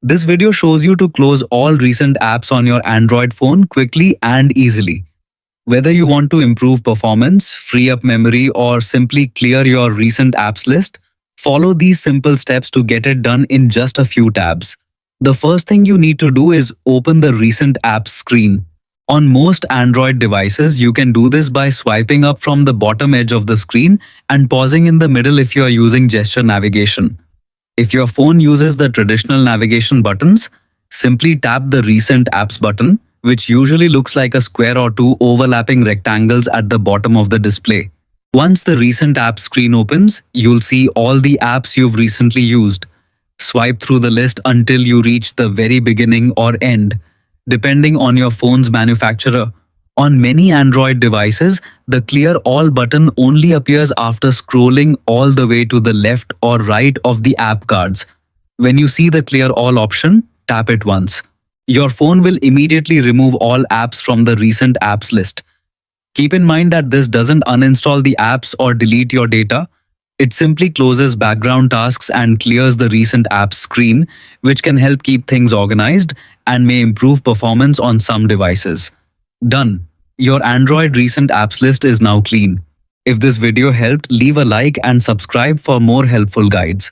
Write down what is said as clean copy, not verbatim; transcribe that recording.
This video shows you to close all recent apps on your Android phone quickly and easily. Whether you want to improve performance, free up memory, or simply clear your recent apps list, follow these simple steps to get it done in just a few tabs. The first thing you need to do is open the recent apps screen. On most Android devices, you can do this by swiping up from the bottom edge of the screen and pausing in the middle if you are using gesture navigation. If your phone uses the traditional navigation buttons, simply tap the Recent Apps button, which usually looks like a square or two overlapping rectangles at the bottom of the display. Once the Recent Apps screen opens, you'll see all the apps you've recently used. Swipe through the list until you reach the very beginning or end, depending on your phone's manufacturer. On many Android devices, the Clear All button only appears after scrolling all the way to the left or right of the app cards. When you see the Clear All option, tap it once. Your phone will immediately remove all apps from the recent apps list. Keep in mind that this doesn't uninstall the apps or delete your data. It simply closes background tasks and clears the recent apps screen, which can help keep things organized and may improve performance on some devices. Done. Your Android recent apps list is now clean. If this video helped, leave a like and subscribe for more helpful guides.